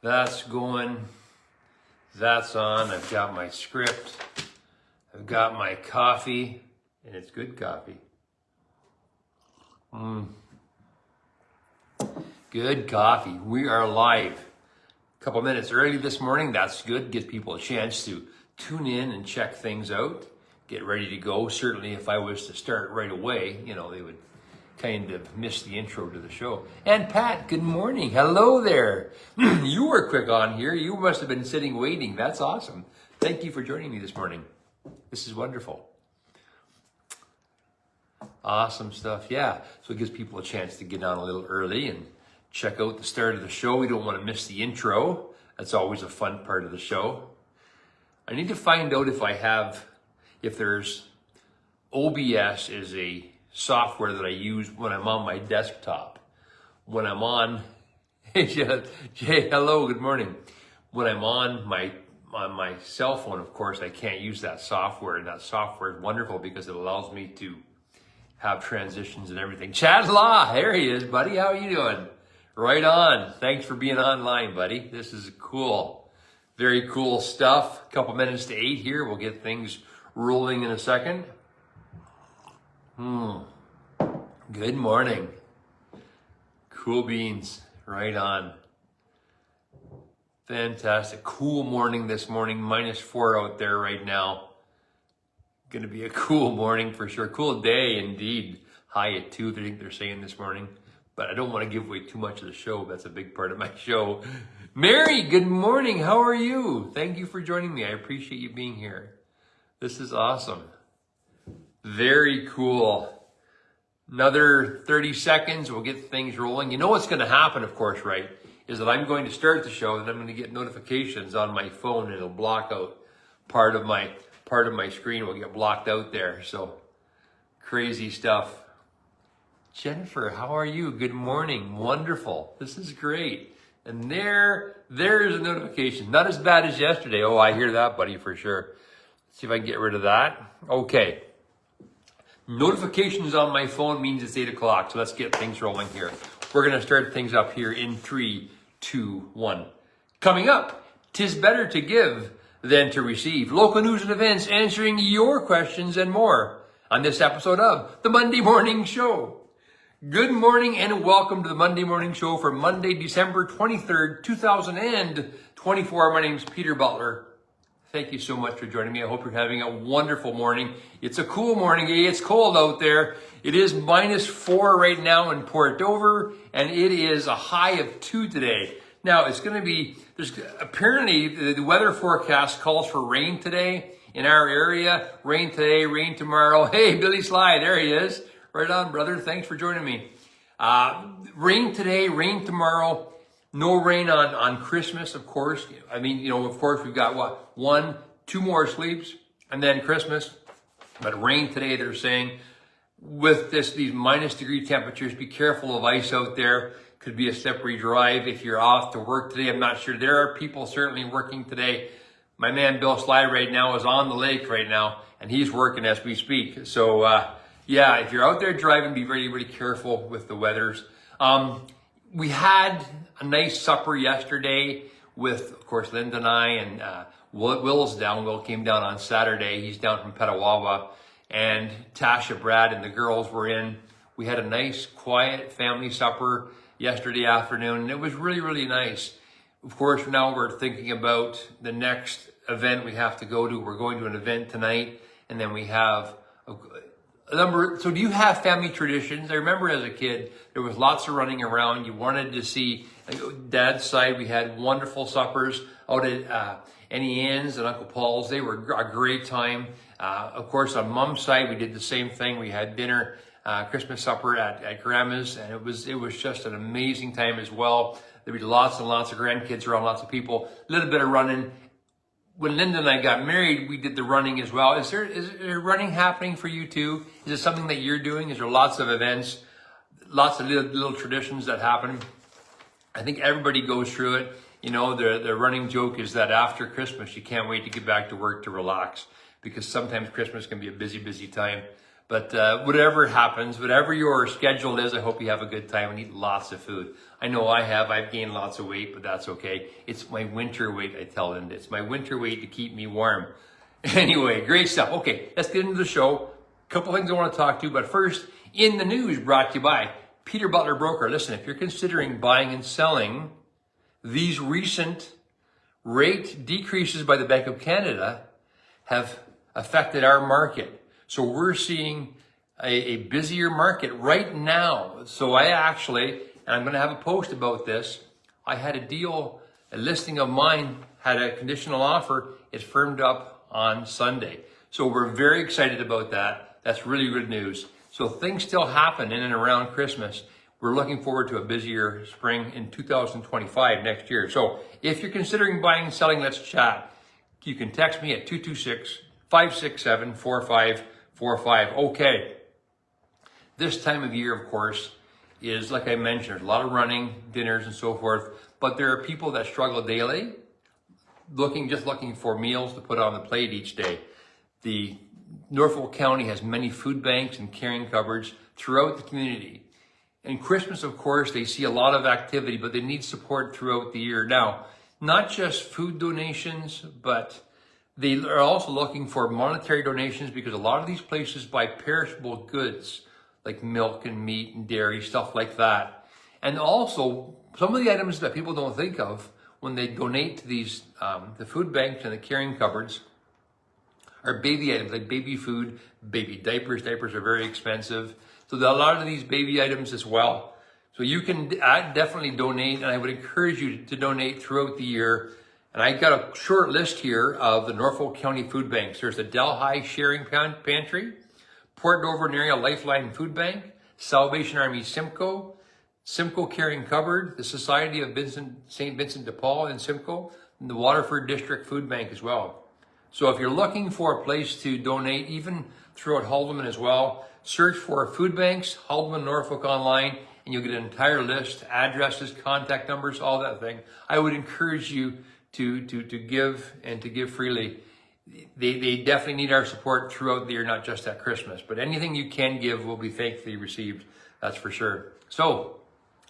That's going. That's on. I've got my script. I've got my coffee, and it's good coffee. Good coffee. We are live. A couple minutes early this morning. That's good. Gives people a chance to tune in and check things out. Get ready to go. Certainly, if I was to start right away, they would kind of miss the intro to the show. And Pat, good morning. Hello there. You were quick on here. You must have been sitting waiting. That's awesome. Thank you for joining me this morning. This is wonderful. Awesome stuff. Yeah. So it gives people a chance to get on a little early and check out the start of the show. We don't want to miss the intro. That's always a fun part of the show. I need to find out if there's OBS is a software that I use when I'm on my desktop. When I'm on, hey, hello, good morning. When I'm on my cell phone, of course, I can't use that software. And that software is wonderful because it allows me to have transitions and everything. Chad Law, there he is, buddy. How are you doing? Right on. Thanks for being online, buddy. This is cool. Very cool stuff. A couple minutes to 8 here. We'll get things rolling in a second. Good morning. Cool beans. Right on. Fantastic. Cool morning this morning. -4 out there right now. Going to be a cool morning for sure. Cool day indeed. High at 2, I think they're saying this morning. But I don't want to give away too much of the show. That's a big part of my show. Mary, good morning. How are you? Thank you for joining me. I appreciate you being here. This is awesome. Very cool. Another 30 seconds, we'll get things rolling. You know what's going to happen, of course, right, is that I'm going to start the show and I'm going to get notifications on my phone and it'll block out part of my screen will get blocked out there. So crazy stuff. Jennifer, how are you? Good morning. Wonderful. This is great. And there's a notification. Not as bad as yesterday. Oh, I hear that, buddy, for sure. Let's see if I can get rid of that. Okay. Notifications on my phone means it's 8 o'clock. So let's get things rolling here. We're going to start things up here in 3, 2, 1. Coming up, 'tis better to give than to receive. Local news and events answering your questions and more on this episode of the Monday Morning Show. Good morning and welcome to the Monday Morning Show for Monday, December 23rd, 2024. My name's Peter Butler. Thank you so much for joining me. I hope you're having a wonderful morning. It's a cool morning. It's cold out there. It is -4 right now in Port Dover, and it is a high of 2 today. Now, it's going to be, apparently the weather forecast calls for rain today in our area. Rain today, rain tomorrow. Hey, Billy Sly, there he is. Right on, brother. Thanks for joining me. Rain today, rain tomorrow. No rain on Christmas, of course. I mean, of course, we've got 1, 2 more sleeps and then Christmas. But rain today, they're saying, with these -degree temperatures, be careful of ice out there. Could be a slippery drive if you're off to work today. I'm not sure. There are people certainly working today. My man, Bill Sly, right now is on the lake right now, and he's working as we speak. So, yeah, if you're out there driving, be very, very careful with the weathers. We had a nice supper yesterday with, of course, Linda and I, and Will's down. Will came down on Saturday. He's down from Petawawa. And Tasha, Brad, and the girls were in. We had a nice, quiet family supper yesterday afternoon, and it was really, really nice. Of course, now we're thinking about the next event we have to go to. We're going to an event tonight, and then we have a number. So do you have family traditions? I remember as a kid, there was lots of running around. You wanted to see, Dad's side, we had wonderful suppers out at Annie Ann's and Uncle Paul's. They were a great time. Of course, on Mom's side, we did the same thing. We had dinner, Christmas supper at Grandma's, and it was just an amazing time as well. There was lots and lots of grandkids around, lots of people, a little bit of running. When Linda and I got married, we did the running as well. Is there running happening for you too? Is it something that you're doing? Is there lots of events, lots of little traditions that happen? I think everybody goes through it. The running joke is that after Christmas, you can't wait to get back to work to relax, because sometimes Christmas can be a busy, busy time. But whatever happens, whatever your schedule is, I hope you have a good time and eat lots of food. I know I have. I've gained lots of weight, but that's okay. It's my winter weight, I tell them. It's my winter weight to keep me warm. Anyway, great stuff. Okay, let's get into the show. A couple things I want to talk to you, but first, in the news brought to you by Peter Butler Broker. Listen, if you're considering buying and selling, these recent rate decreases by the Bank of Canada have affected our market. So we're seeing a busier market right now. So I actually, and I'm going to have a post about this, I had a deal, a listing of mine had a conditional offer. It firmed up on Sunday. So we're very excited about that. That's really good news. So things still happen in and around Christmas. We're looking forward to a busier spring in 2025 next year. So if you're considering buying and selling, let's chat. You can text me at 226-567-4545. Okay. This time of year, of course, is like I mentioned, there's a lot of running, dinners and so forth, but there are people that struggle daily, just looking for meals to put on the plate each day. The Norfolk County has many food banks and caring cupboards throughout the community. And Christmas, of course, they see a lot of activity, but they need support throughout the year. Now, not just food donations, but they are also looking for monetary donations because a lot of these places buy perishable goods like milk and meat and dairy, stuff like that. And also, some of the items that people don't think of when they donate to these, the food banks and the caring cupboards are baby items like baby food, baby diapers. Diapers are very expensive. So there are a lot of these baby items as well. So you can definitely donate, and I would encourage you to donate throughout the year. And I got a short list here of the Norfolk County food banks. There's the Delhi Sharing Pantry, Port Dover and Area Lifeline Food Bank, Salvation Army Simcoe, Simcoe Caring Cupboard, the Society of St. Vincent de Paul in Simcoe, and the Waterford District Food Bank as well. So if you're looking for a place to donate, even throughout Haldimand as well, search for food banks, Haldimand, Norfolk online, and you'll get an entire list, addresses, contact numbers, all that thing. I would encourage you to give and to give freely. They definitely need our support throughout the year, not just at Christmas. But anything you can give will be thankfully received, that's for sure. So,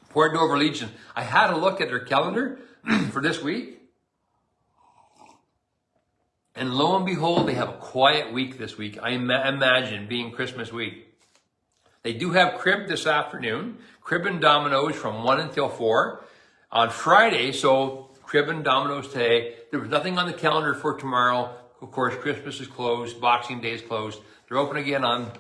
Port Dover Legion. I had a look at their calendar for this week. And lo and behold, they have a quiet week this week. I imagine being Christmas week. They do have crib this afternoon, crib and dominoes from 1 until 4. On Friday, so crib and dominoes today. There was nothing on the calendar for tomorrow. Of course, Christmas is closed, Boxing Day is closed. They're open again on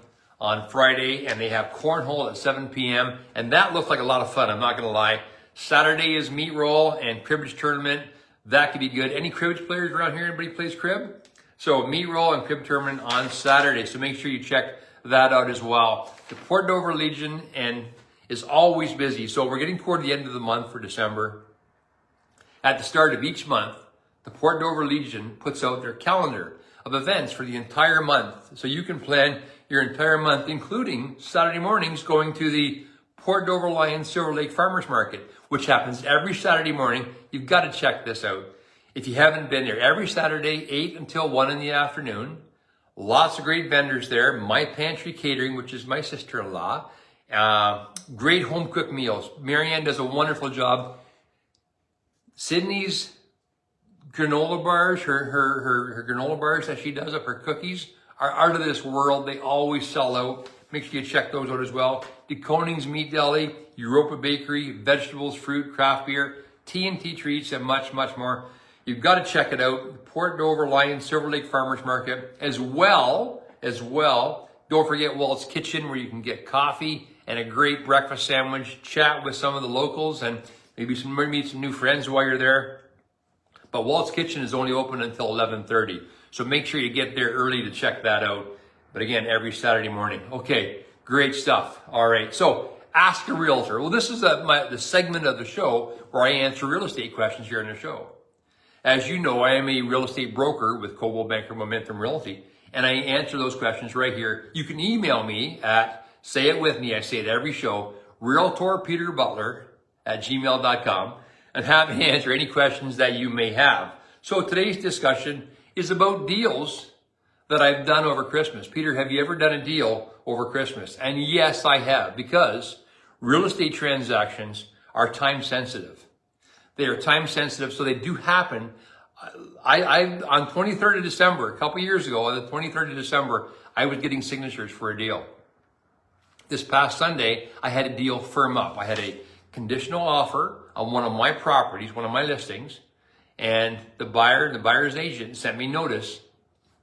Friday, and they have cornhole at 7 p.m. And that looks like a lot of fun, I'm not going to lie. Saturday is meat roll and cribbage tournament. That could be good. Any cribbage players around here? Anybody plays crib? So meat roll and crib tournament on Saturday. So make sure you check that out as well. The Port Dover Legion is always busy. So we're getting toward the end of the month for December. At the start of each month, the Port Dover Legion puts out their calendar of events for the entire month. So you can plan your entire month, including Saturday mornings going to the Port Dover Lions Silver Lake Farmers Market, which happens every Saturday morning. You've got to check this out. If you haven't been there, every Saturday, 8 until 1 in the afternoon. Lots of great vendors there. My Pantry Catering, which is my sister-in-law. Great home cooked meals. Marianne does a wonderful job. Sydney's granola bars, her granola bars that she does up, her cookies, are out of this world. They always sell out. Make sure you check those out as well. DeConing's Meat Deli, Europa Bakery, vegetables, fruit, craft beer, T&T Treats, and much, much more. You've got to check it out. Port Dover Lions Silver Lake Farmers Market, as well. Don't forget Walt's Kitchen, where you can get coffee and a great breakfast sandwich, chat with some of the locals, and maybe meet some new friends while you're there. But Walt's Kitchen is only open until 11:30. So make sure you get there early to check that out. But again, every Saturday morning. Okay, great stuff. All right, so Ask a Realtor. Well, this is the segment of the show where I answer real estate questions here on the show. As you know, I am a real estate broker with Coldwell Banker Momentum Realty, and I answer those questions right here. You can email me at, say it with me, I say it every show, realtorpeterbutler@gmail.com, and have me answer any questions that you may have. So today's discussion is about deals that I've done over Christmas. Peter, have you ever done a deal over Christmas? And yes, I have, because real estate transactions are time sensitive. They are time sensitive, so they do happen. On 23rd of December, a couple years ago, on the 23rd of December, I was getting signatures for a deal. This past Sunday, I had a deal firm up. I had a conditional offer on one of my properties, one of my listings, and the buyer and the buyer's agent sent me notice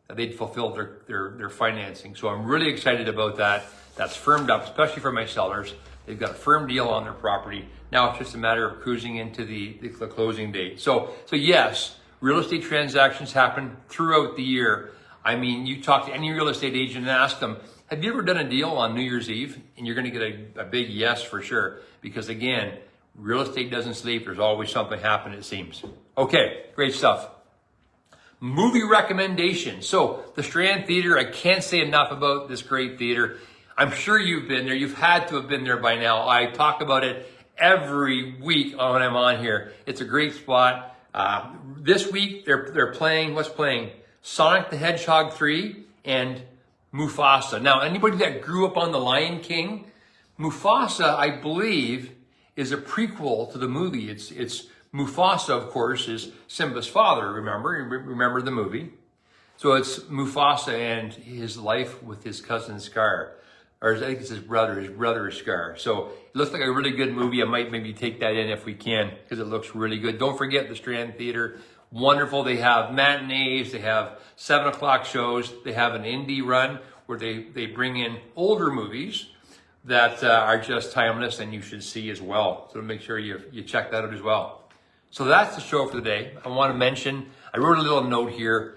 that they'd fulfilled their financing. So I'm really excited about that. That's firmed up, especially for my sellers. They've got a firm deal on their property. Now it's just a matter of cruising into the closing date. So yes, real estate transactions happen throughout the year. I mean, you talk to any real estate agent and ask them, have you ever done a deal on New Year's Eve? And you're going to get a big yes for sure. Because again, real estate doesn't sleep. There's always something happening, it seems. Okay, great stuff. Movie recommendation. So the Strand Theater, I can't say enough about this great theater. I'm sure you've been there. You've had to have been there by now. I talk about it every week when I'm on here. It's a great spot. This week they're playing, what's playing? Sonic the Hedgehog 3 and Mufasa. Now, anybody that grew up on The Lion King, Mufasa, I believe, is a prequel to the movie. It's Mufasa, of course, is Simba's father, remember the movie. So it's Mufasa and his life with his cousin Scar. Or I think it's his brother is Scar. So it looks like a really good movie. I might maybe take that in if we can, because it looks really good. Don't forget the Strand Theater. Wonderful. They have matinees. They have 7 o'clock shows. They have an indie run where they bring in older movies that are just timeless and you should see as well. So make sure you check that out as well. So that's the show for today. I want to mention, I wrote a little note here.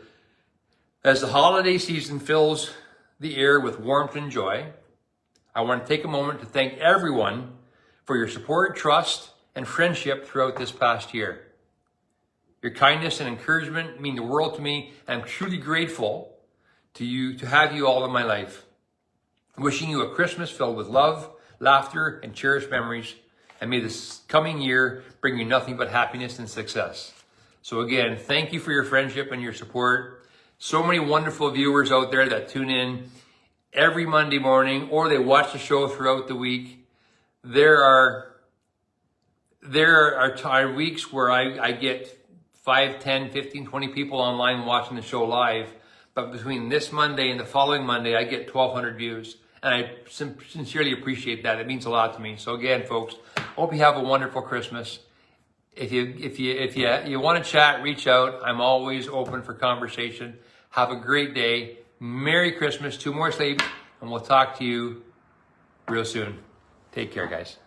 As the holiday season fills the air with warmth and joy, I want to take a moment to thank everyone for your support, trust, and friendship throughout this past year. Your kindness and encouragement mean the world to me, and I'm truly grateful to have you all in my life. Wishing you a Christmas filled with love, laughter, and cherished memories. And may this coming year bring you nothing but happiness and success. So again, thank you for your friendship and your support. So many wonderful viewers out there that tune in every Monday morning, or they watch the show throughout the week. There are weeks where I get 5, 10, 15, 20 people online watching the show live. But between this Monday and the following Monday, I get 1,200 views. And I sincerely appreciate that. It means a lot to me. So again, folks, hope you have a wonderful Christmas. If you want to chat, reach out. I'm always open for conversation. Have a great day. Merry Christmas. 2 more sleep, and we'll talk to you real soon. Take care, guys.